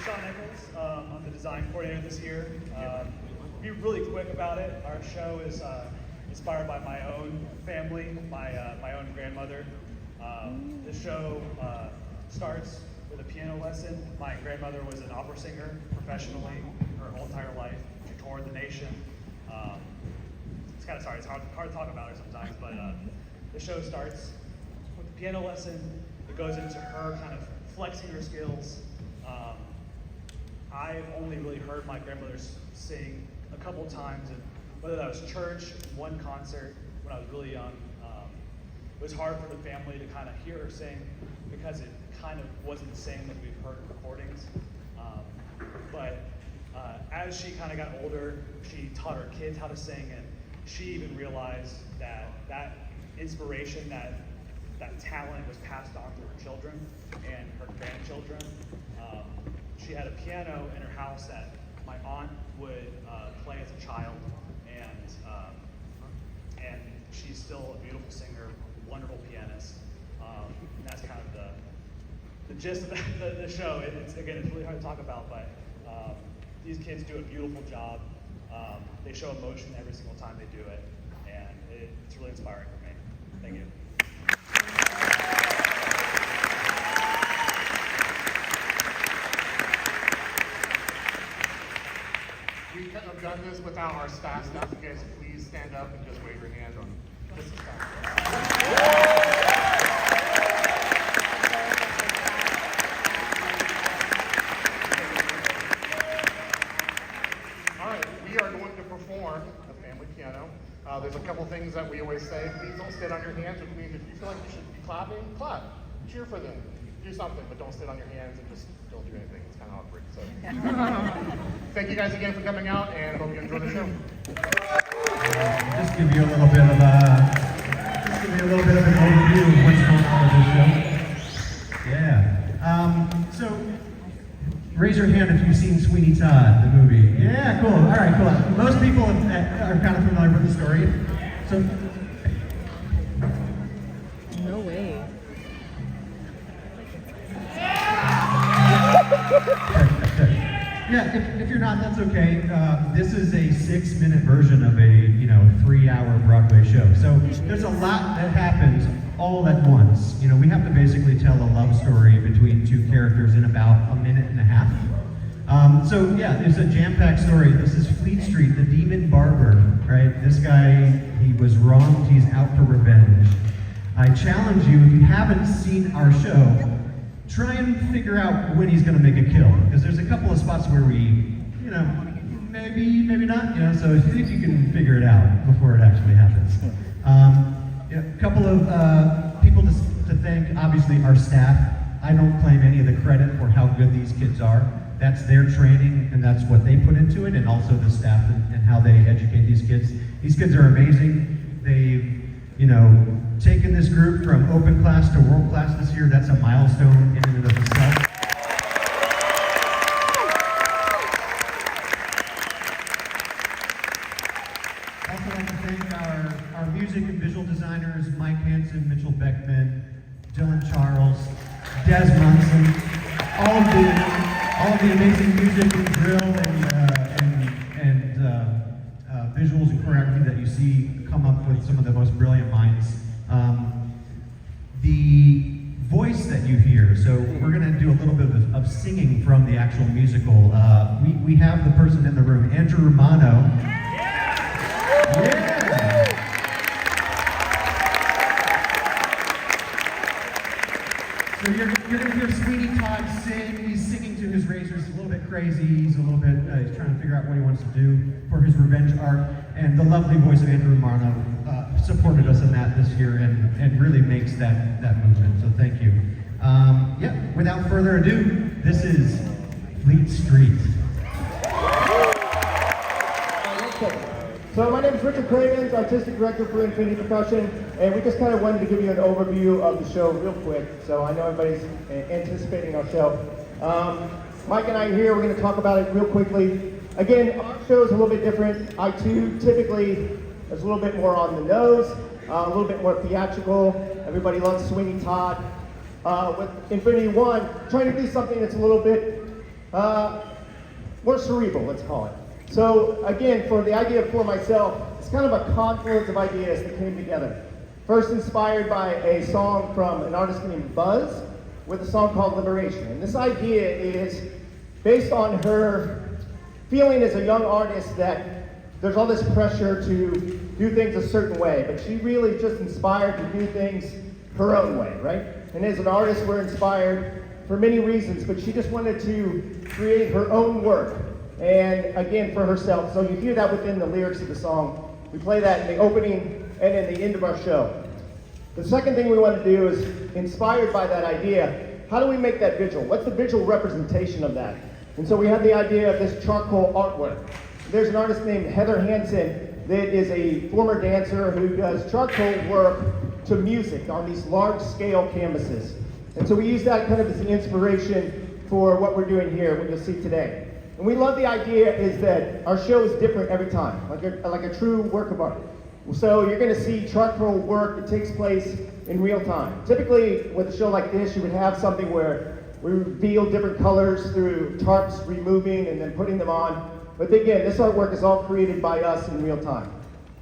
I'm the design coordinator this year. Be really quick about it. Our show is inspired by my own family, my own grandmother. The show starts with a piano lesson. My grandmother was an opera singer professionally her whole entire life. She toured the nation. It's kind of it's hard to talk about her sometimes, but the show starts with the piano lesson. It goes into her kind of flexing her skills. I've only really heard my grandmother sing a couple times, and whether that was church, one concert when I was really young. It was hard for the family to kind of hear her sing because it kind of wasn't the same that we've heard in recordings. But as she kind of got older, she taught her kids how to sing, and she even realized that inspiration, that talent was passed on to her children and her grandchildren. She had a piano in her house that my aunt would play as a child, and she's still a beautiful singer, wonderful pianist. And that's kind of the gist of the show. It's really hard to talk about, but these kids do a beautiful job. They show emotion every single time they do it, and it's really inspiring for me. Thank you. We couldn't have done this without our staff. You guys please stand up and just wave your hand on this staff. All right, we are going to perform a family piano. There's a couple things that we always say. Please don't sit on your hands, which means if you feel like you should be clapping, clap. Cheer for them. Do something, but don't sit on your hands and just don't do anything. It's kind of awkward. So, thank you guys again for coming out, and hope you enjoy the show. Just give you a little bit of an overview of what's going on with this show. Yeah. So, raise your hand if you've seen Sweeney Todd, the movie. Yeah, cool. All right, cool. Most people are kind of familiar with the story. So. No way. Yeah, if you're not, that's okay. This is a 6-minute version of a 3-hour Broadway show. So there's a lot that happens all at once. We have to basically tell a love story between two characters in about a minute and a half. So yeah, it's a jam-packed story. This is Fleet Street, the demon barber, right? This guy, he was wronged, he's out for revenge. I challenge you, if you haven't seen our show, try and figure out when he's going to make a kill, because there's a couple of spots where we, maybe not, so see if you can figure it out before it actually happens. A couple of people to thank, obviously our staff. I don't claim any of the credit for how good these kids are. That's their training, and that's what they put into it, and also the staff and how they educate these kids. These kids are amazing. They've, taken this group from open class to world class this year. That's a milestone in and of itself. Also like to thank our music and visual designers, Mike Hansen, Mitchell Beckman, Dylan Charles, Des Munson, all of the amazing music and drill and visuals and choreography that you see come up with some of the most brilliant minds. The voice that you hear, so we're going to do a little bit of singing from the actual musical. We have the person in the room, Andrew Romano. Yeah! So you're going to hear Sweeney Todd sing. He's singing to his razors. He's a little bit crazy. He's a little bit, he's trying to figure out what he wants to do for his revenge arc. And the lovely voice of Andrew Romano supported us in that this year and really makes that movement. So thank you. Without further ado, this is Fleet Street. So my name is Richard Cravens, Artistic Director for Infinity Percussion, and we just kind of wanted to give you an overview of the show real quick, so I know everybody's anticipating our show. Mike and I are here, we're going to talk about it real quickly. Again, our show is a little bit different. I too typically is a little bit more on the nose, a little bit more theatrical. Everybody loves Sweeney Todd. With Infinity One, trying to do something that's a little bit more cerebral, let's call it. So again, for the idea for myself, it's kind of a confluence of ideas that came together. First inspired by a song from an artist named Buzz with a song called Liberation. And this idea is based on her feeling as a young artist that there's all this pressure to do things a certain way, but she really just inspired to do things her own way, right? And as an artist, we're inspired for many reasons, but she just wanted to create her own work, and again, for herself. So you hear that within the lyrics of the song. We play that in the opening and in the end of our show. The second thing we want to do is, inspired by that idea, how do we make that visual? What's the visual representation of that? And so we had the idea of this charcoal artwork. There's an artist named Heather Hansen that is a former dancer who does charcoal work to music on these large-scale canvases. And so we use that kind of as the inspiration for what we're doing here, what you'll see today. And we love the idea is that our show is different every time, like a true work of art. So you're going to see charcoal work that takes place in real time. Typically, with a show like this, you would have something where we reveal different colors through tarps removing and then putting them on. But again, this artwork is all created by us in real time,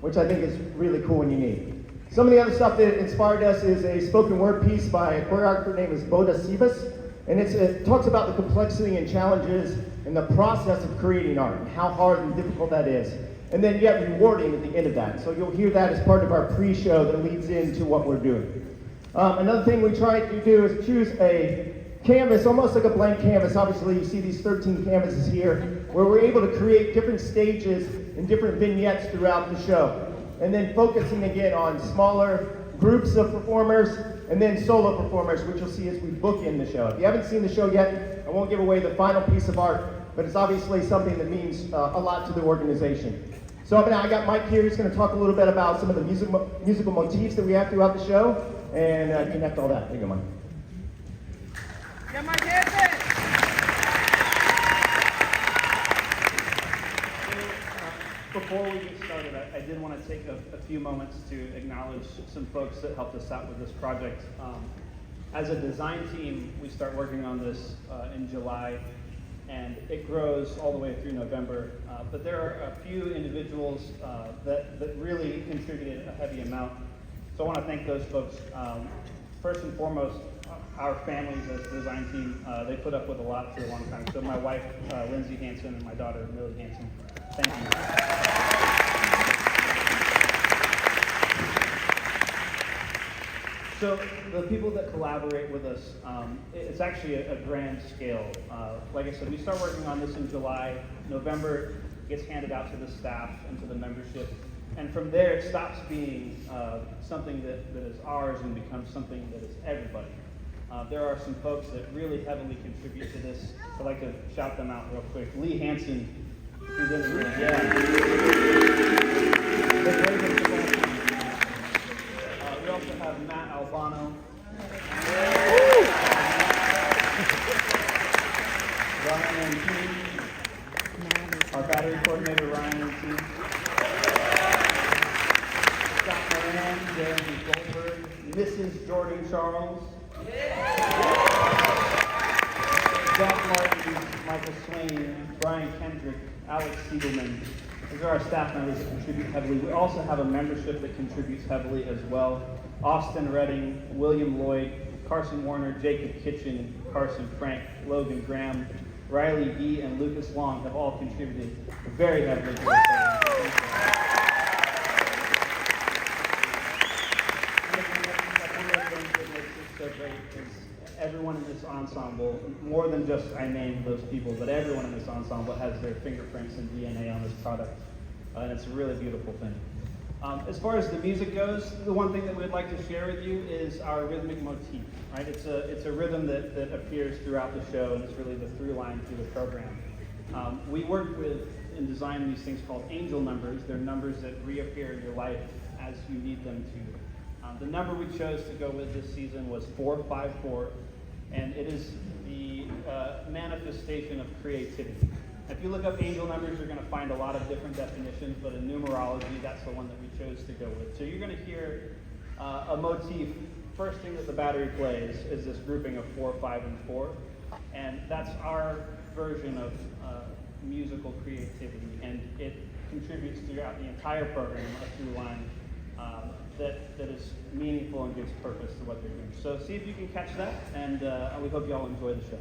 which I think is really cool and unique. Some of the other stuff that inspired us is a spoken word piece by a choreographer named Boda Sivas. And it talks about the complexity and challenges in the process of creating art and how hard and difficult that is. And then yet rewarding at the end of that. So you'll hear that as part of our pre-show that leads into what we're doing. Another thing we try to do is choose a canvas, almost like a blank canvas. Obviously, you see these 13 canvases here, where we're able to create different stages and different vignettes throughout the show. And then focusing again on smaller groups of performers and then solo performers, which you'll see as we book in the show. If you haven't seen the show yet, I won't give away the final piece of art, but it's obviously something that means a lot to the organization. So now I got Mike here. He's going to talk a little bit about some of the musical motifs that we have throughout the show and connect all that. There you go, Mike. Yeah, Mike Hansen! Before we get started, I did want to take a few moments to acknowledge some folks that helped us out with this project. As a design team, we start working on this in July, and it grows all the way through November. But there are a few individuals that really contributed a heavy amount. So I want to thank those folks. First and foremost, our families as a design team, they put up with a lot for a long time. So my wife, Lindsay Hansen, and my daughter, Millie Hansen, thank you. So the people that collaborate with us, it's actually a grand scale. Like I said, we start working on this in July. November gets handed out to the staff and to the membership. And from there, it stops being something that is ours and becomes something that is everybody. There are some folks that really heavily contribute to this. I'd like to shout them out real quick. Lee Hansen, who's in the room. We also have Matt Albano. Ryan Antine. Our battery coordinator, Ryan Antine. Scott Moran, Jeremy Goldberg, Mrs. Jordan Charles. Jack Martin, Michael Swain, Brian Kendrick, Alex Siegelman. These are our staff members that contribute heavily. We also have a membership that contributes heavily as well. Austin Redding, William Lloyd, Carson Warner, Jacob Kitchen, Carson Frank, Logan Graham, Riley B., and Lucas Long have all contributed very heavily to this program. So great is everyone in this ensemble, more than just I named those people, but everyone in this ensemble has their fingerprints and DNA on this product, and it's a really beautiful thing. As far as the music goes, the one thing that we'd like to share with you is our rhythmic motif, right? It's a rhythm that appears throughout the show, and it's really the through line through the program. We work with and design these things called angel numbers. They're numbers that reappear in your life as you need them to. The number we chose to go with this season was 454, and it is the manifestation of creativity. If you look up angel numbers, you're going to find a lot of different definitions, but in numerology, that's the one that we chose to go with. So you're going to hear a motif. First thing that the battery plays is this grouping of 4, 5, and 4, and that's our version of musical creativity, and it contributes throughout the entire program a through line that is meaningful and gives purpose to what they're doing. So see if you can catch that, and we hope you all enjoy the show.